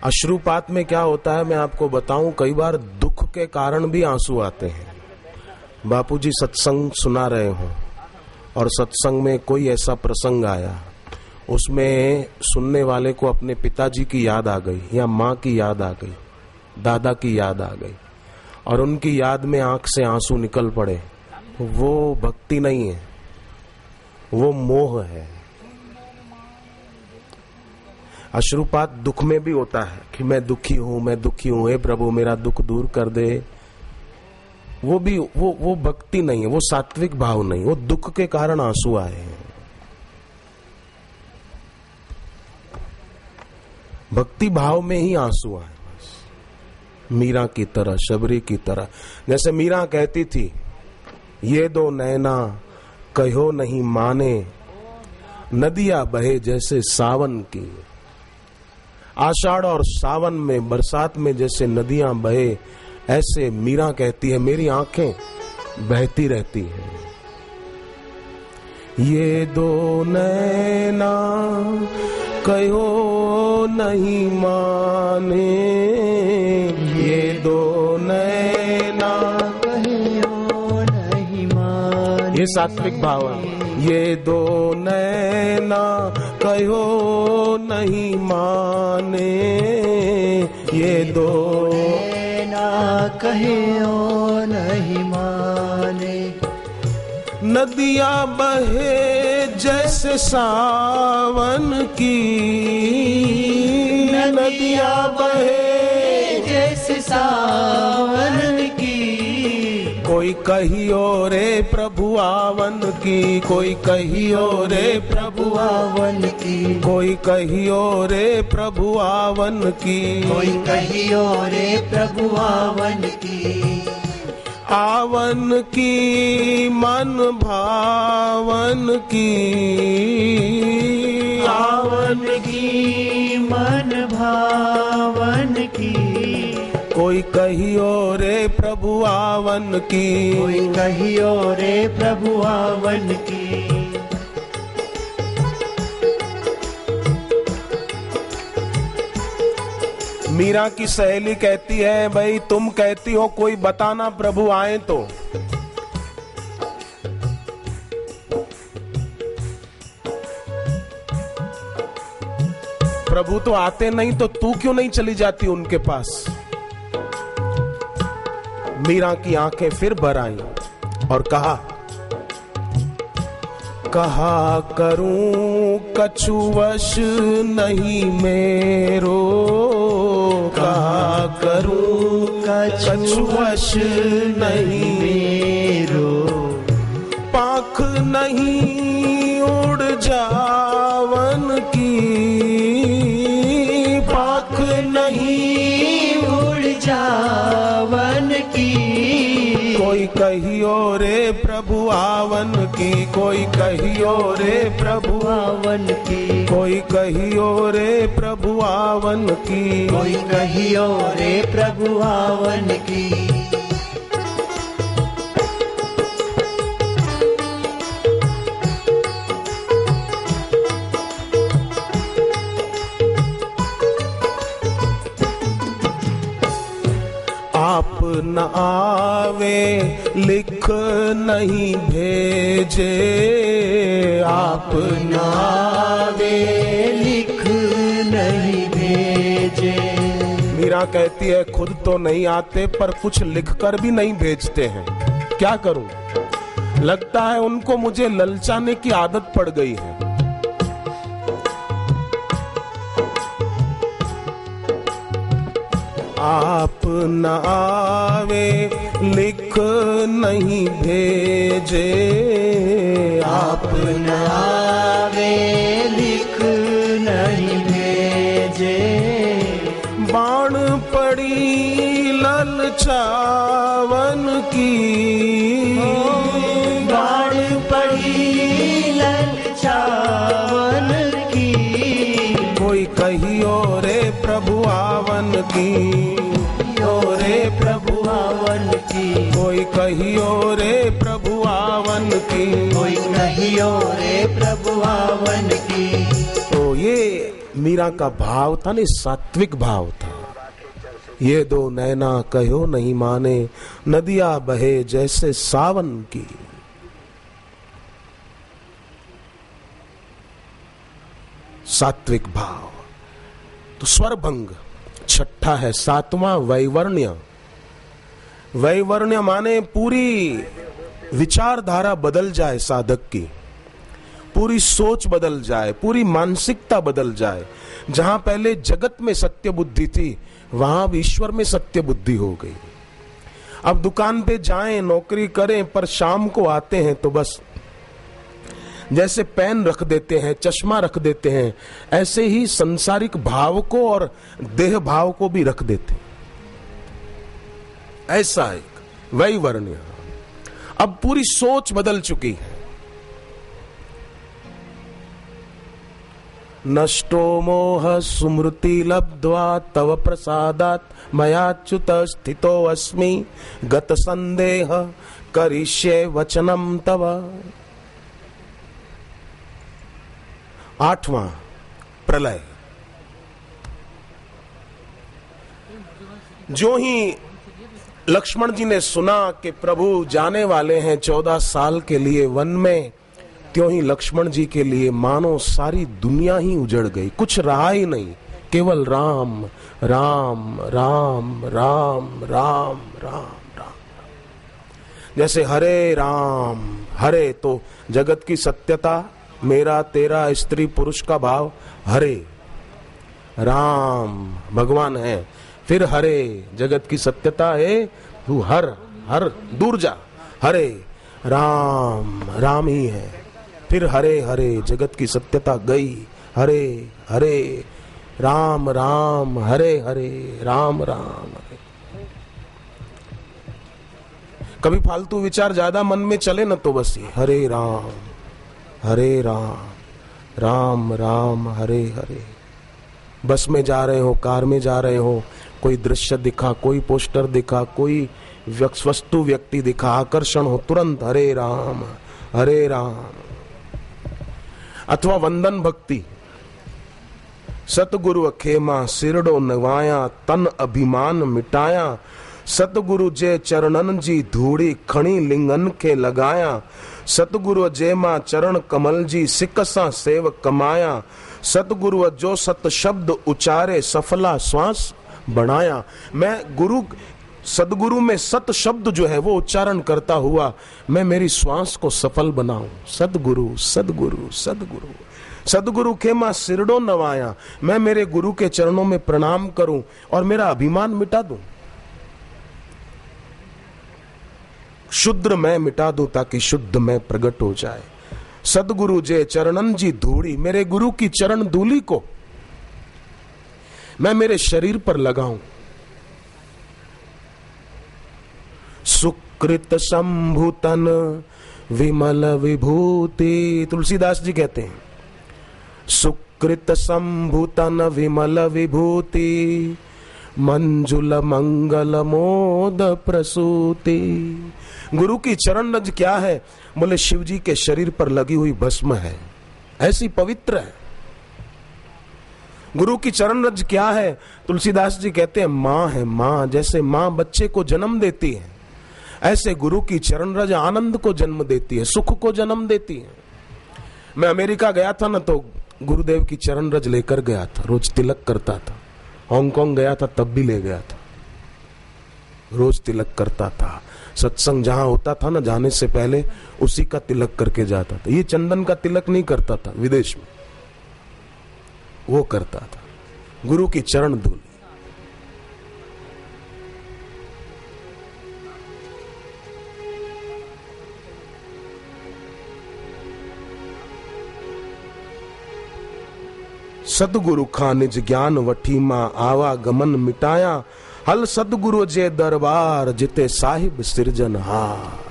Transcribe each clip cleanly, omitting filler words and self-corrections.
अश्रुपात में क्या होता है मैं आपको बताऊं, कई बार दुख के कारण भी आंसू आते हैं। बापूजी सत्संग सुना रहे हो और सत्संग में कोई ऐसा प्रसंग आया, उसमें सुनने वाले को अपने पिताजी की याद आ गई या माँ की याद आ गई, दादा की याद आ गई और उनकी याद में आंख से आंसू निकल पड़े, वो भक्ति नहीं है, वो मोह है। अश्रुपात दुख में भी होता है कि मैं दुखी हूं, हे प्रभु मेरा दुख दूर कर दे। वो भी वो भक्ति नहीं है, वो सात्विक भाव नहीं, वो दुख के कारण आंसू आए हैं। भक्ति भाव में ही आंसू आए, मीरा की तरह, शबरी की तरह। जैसे मीरा कहती थी, ये दो नैना कहो नहीं माने, नदियां बहे जैसे सावन की। आषाढ़ और सावन में, बरसात में जैसे नदियां बहे, ऐसे मीरा कहती है मेरी आंखें बहती रहती हैं। ये दो नैना कहो नहीं माने, ये दो नैना कहो नहीं माने। ये सात्विक भाव है। ये दो नैना कहो नहीं माने, ये दो नैना कहो नहीं माने। नदियां बहे जैसे सावन की, नदियां बहे जैसे सावन की। कोई कहियो रे प्रभु आवन की, कोई कहियो रे प्रभु आवन की, कोई कहियो रे प्रभु आवन की, कोई कहियो रे प्रभु आवन की। आवन की मन भावन की, आवन की मन भावन की। कोई कहियो रे प्रभु आवन की, कोई कहियो रे प्रभु आवन की। मीरा की सहेली कहती है, भाई तुम कहती हो कोई बताना प्रभु आए तो। प्रभु तो आते नहीं तो तू क्यों नहीं चली जाती उनके पास। मीरा की आंखें फिर भर आई और कहा करूं कछुवश नहीं मेरो, कहा करूं कछुवश नहीं मेरो। पाख नहीं उड़ जावन की, पाख नहीं उड़ जावन की। कोई कहियो रे प्रभु आवन की, कोई कहियो रे प्रभु आवन की, कोई कहियो रे प्रभु आवन की, कोई कहियो रे प्रभु आवन की। आप न आवे लिख नहीं भेजे, आप न आवे लिख नहीं भेजे। मीरा कहती है खुद तो नहीं आते पर कुछ लिखकर भी नहीं भेजते हैं, क्या करूं। लगता है उनको मुझे ललचाने की आदत पड़ गई है। आप न आवे लिख नहीं भेजे, आप न आवे लिख नहीं भेजे। बाण पड़ी ललचावन की, बाण पड़ी ललचावन की। कोई कहियो रे प्रभु आवन की, रे प्रभु आवन की। कोई कहियो रे प्रभु आवन की, कोई कहियो रे प्रभु आवन की। तो ये मीरा का भाव था ना, सात्विक भाव था। ये दो नैना कहो नहीं माने, नदियां बहे जैसे सावन की। सात्विक भाव। तो स्वरभंग छठा है। सातवां वैवर्ण्य। वैवर्ण्य माने पूरी विचारधारा बदल जाए साधक की, पूरी सोच बदल जाए, पूरी मानसिकता बदल जाए। जहां पहले जगत में सत्य बुद्धि थी, वहां अब ईश्वर में सत्य बुद्धि हो गई। अब दुकान पे जाएं, नौकरी करें, पर शाम को आते हैं तो बस जैसे पेन रख देते हैं, चश्मा रख देते हैं, ऐसे ही संसारिक भाव को और देह भाव को भी रख देते हैं। ऐसा एक वैवर्ण्य। अब पूरी सोच बदल चुकी है। नष्टो मोह सुमृति लब्ध्वा तव प्रसादात् मयाच्युत स्थितो अस्मि गत संदेह करिष्ये वचनम तव। आठवां प्रलय। जो ही लक्ष्मण जी ने सुना कि प्रभु जाने वाले हैं 14 साल के लिए वन में, त्यों ही लक्ष्मण जी के लिए मानो सारी दुनिया ही उजड़ गई। कुछ रहा ही नहीं, केवल राम राम राम राम राम राम राम। जैसे हरे राम, हरे तो जगत की सत्यता, मेरा तेरा स्त्री पुरुष का भाव, हरे राम भगवान है, फिर हरे जगत की सत्यता है, तू हर हर दूर जा, हरे राम राम ही है, फिर हरे हरे जगत की सत्यता गई, हरे हरे राम राम हरे हरे राम राम हरे। कभी फालतू विचार ज्यादा मन में चले न तो बस ये हरे राम राम राम हरे हरे। बस में जा रहे हो, कार में जा रहे हो, कोई दृश्य दिखा, कोई पोस्टर दिखा, कोई वस्तु व्यक्ति दिखा, आकर्षण हो, तुरंत हरे राम हरे राम। अथवा वंदन भक्ति, सतगुरु खेमा सिरडो नवाया तन अभिमान मिटाया, सतगुरु जे चरणन जी धूड़ी खणी लिंगन के लगाया, सतगुरु जे मां चरण कमल जी सिकसा सेव कमाया, सतगुरु जो सत शब्द उचारे सफला श्वास बनाया। मैं गुरु सदगुरु में सत शब्द जो है वो उच्चारण करता हुआ मैं मेरी श्वास को सफल बनाऊं। सदगुरु सदगुरु सदगुरु सदगुरु के मां सिरडो नवाया, मैं मेरे गुरु के चरणों में प्रणाम करूं और मेरा अभिमान मिटा दूं, शुद्र मैं मिटा दूं ताकि शुद्ध मैं प्रकट हो जाए। सदगुरु जे चरणन जी धूड़ी, मेरे गुरु की चरण धूली को मैं मेरे शरीर पर लगाऊं। सुकृत संभूतन विमल विभूति, तुलसीदास जी कहते हैं सुकृत संभूतन विमल विभूति, मंजुल मंगल मोद प्रसूति। गुरु की चरण रज क्या है? बोले शिव जी के शरीर पर लगी हुई भस्म है, ऐसी पवित्र है। गुरु की चरण रज क्या है? तुलसीदास जी कहते हैं मां है, मां। जैसे मां बच्चे को जन्म देती है, ऐसे गुरु की चरण रज आनंद को जन्म देती है, सुख को जन्म देती है। मैं अमेरिका गया था ना, तो गुरुदेव की चरण रज लेकर गया था, रोज तिलक करता था। हांगकांग गया था तब भी ले गया था, रोज तिलक करता था। सत्संग जहां होता था ना, जाने से पहले उसी का तिलक करके जाता था। ये चंदन का तिलक नहीं करता था विदेश में, वो करता था गुरु की चरण धूल। सदगुरु खा निज ज्ञान वठी मां आवागमन मिटाया, हल सदगुरु जे दरबार जिते साहिब सिरजनहार।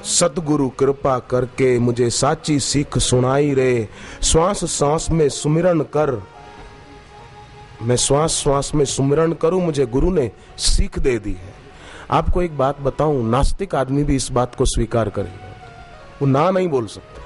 सदगुरु कृपा करके मुझे साची सीख सुनाई रे, श्वास सांस में सुमिरन कर। मैं श्वास श्वास में सुमिरन करूं, मुझे गुरु ने सीख दे दी है। आपको एक बात बताऊं, नास्तिक आदमी भी इस बात को स्वीकार करेगा, वो ना नहीं बोल सकता।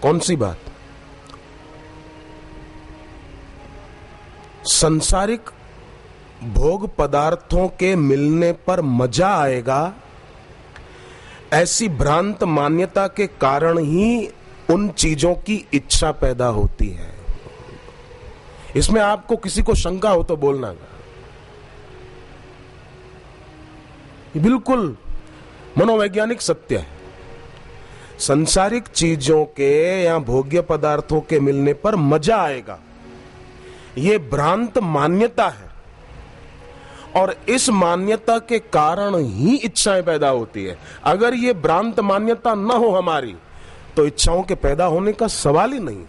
कौन सी बात? संसारिक भोग पदार्थों के मिलने पर मजा आएगा, ऐसी भ्रांत मान्यता के कारण ही उन चीजों की इच्छा पैदा होती है। इसमें आपको किसी को शंका हो तो बोलना, ये बिल्कुल मनोवैज्ञानिक सत्य है। संसारिक चीजों के या भोग्य पदार्थों के मिलने पर मजा आएगा, ये भ्रांत मान्यता है, और इस मान्यता के कारण ही इच्छाएं पैदा होती है। अगर ये भ्रांत मान्यता न हो हमारी, तो इच्छाओं के पैदा होने का सवाल ही नहीं।